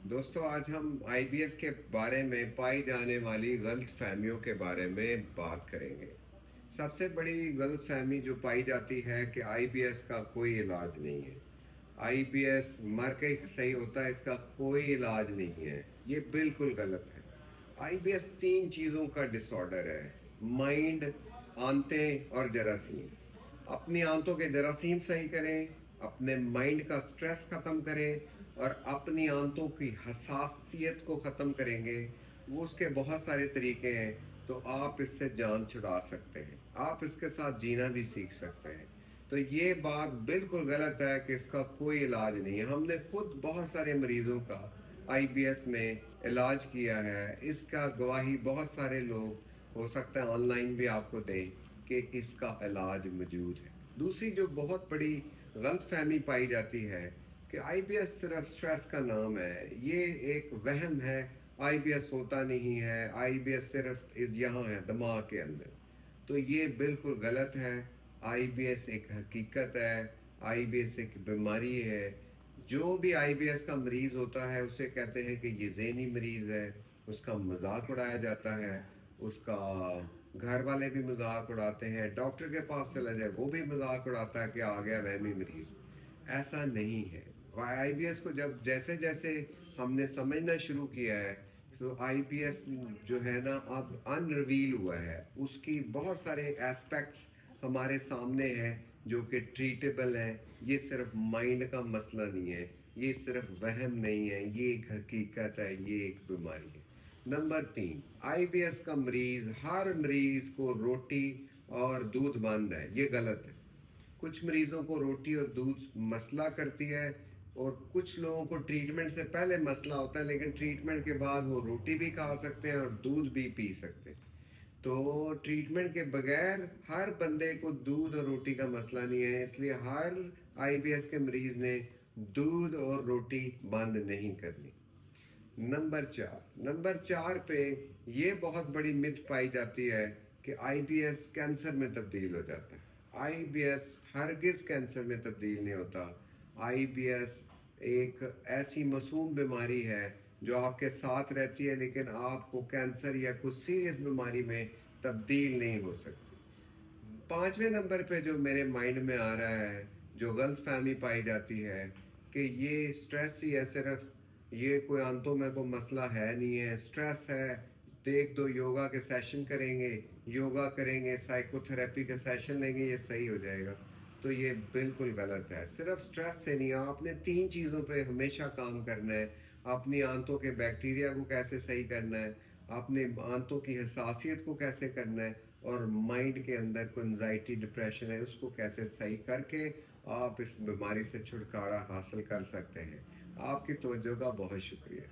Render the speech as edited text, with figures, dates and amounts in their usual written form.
दोस्तों, आज हम आईबीएस के बारे में पाई जाने वाली गलत फहमियों के बारे में बात करेंगे। सबसे बड़ी गलत फहमी जो पाई जाती है कि आईबीएस का कोई इलाज नहीं है। आईबीएस मर के ही सही होता है, इसका कोई इलाज नहीं है। ये बिल्कुल गलत है। आईबीएस तीन चीज़ों का डिसऑर्डर है: माइंड, आंतें और जरासीम। अपनी आंतों के जरासीम सही करें, अपने माइंड का स्ट्रेस खत्म करें और अपनी आंतों की हसासियत को ख़त्म करेंगे। वो उसके बहुत सारे तरीके हैं। तो आप इससे जान छुड़ा सकते हैं, आप इसके साथ जीना भी सीख सकते हैं। तो ये बात बिल्कुल गलत है कि इसका कोई इलाज नहीं है। हमने खुद बहुत सारे मरीजों का आईबीएस में इलाज किया है। इसका गवाही बहुत सारे लोग, हो सकता है ऑनलाइन भी आपको दें, कि इसका इलाज मौजूद है। दूसरी जो बहुत बड़ी गलतफहमी पाई जाती है कि आईबीएस सिर्फ स्ट्रेस का नाम है, ये एक वहम है। आईबीएस होता नहीं है, आईबीएस सिर्फ इस यहाँ है दिमाग के अंदर। तो ये बिल्कुल गलत है। आईबीएस एक हकीकत है, आईबीएस एक बीमारी है। जो भी आईबीएस का मरीज होता है उसे कहते हैं कि ये ज़हनी मरीज है, उसका मजाक उड़ाया जाता है, उसका घर वाले भी मजाक उड़ाते हैं, डॉक्टर के पास चला जाए वो भी मजाक उड़ाता है कि आ गया वहमी मरीज। ऐसा नहीं है। आईबीएस को जब जैसे जैसे हमने समझना शुरू किया है, तो आईबीएस जो है ना अब अनरिवील हुआ है। उसकी बहुत सारे एस्पेक्ट्स हमारे सामने हैं जो कि ट्रीटेबल हैं। ये सिर्फ माइंड का मसला नहीं है, ये सिर्फ वहम नहीं है, ये एक हकीकत है, ये एक बीमारी है। नंबर तीन, आईबीएस का मरीज, हर मरीज को रोटी और दूध बंद है, ये गलत है। कुछ मरीजों को रोटी और दूध मसला करती है, और कुछ लोगों को ट्रीटमेंट से पहले मसला होता है लेकिन ट्रीटमेंट के बाद वो रोटी भी खा सकते हैं और दूध भी पी सकते हैं। तो ट्रीटमेंट के बगैर हर बंदे को दूध और रोटी का मसला नहीं है, इसलिए हर आईबीएस के मरीज ने दूध और रोटी बंद नहीं करनी। नंबर चार पे ये बहुत बड़ी मिथ पाई जाती है कि आईबीएस कैंसर में तब्दील हो जाता है। आईबीएस हरगिज कैंसर में तब्दील नहीं होता। आईबीएस एक ऐसी मासूम बीमारी है जो आपके साथ रहती है, लेकिन आपको कैंसर या कुछ सीरियस बीमारी में तब्दील नहीं हो सकती। पांचवें नंबर पे जो मेरे माइंड में आ रहा है, जो गलत फहमी पाई जाती है कि ये स्ट्रेस ही है सिर्फ, ये कोई आंतों में कोई मसला है नहीं है, स्ट्रेस है, देख दो योगा के सेशन करेंगे, योगा करेंगे, साइकोथेरेपी के सेशन लेंगे, ये सही हो जाएगा। तो ये बिल्कुल गलत है। सिर्फ स्ट्रेस से नहीं, आपने तीन चीज़ों पे हमेशा काम करना है। अपनी आंतों के बैक्टीरिया को कैसे सही करना है, अपने आंतों की हसासियत को कैसे करना है, और माइंड के अंदर कोई एंजाइटी डिप्रेशन है उसको कैसे सही करके आप इस बीमारी से छुटकारा हासिल कर सकते हैं। आपकी तवज्जो का बहुत शुक्रिया।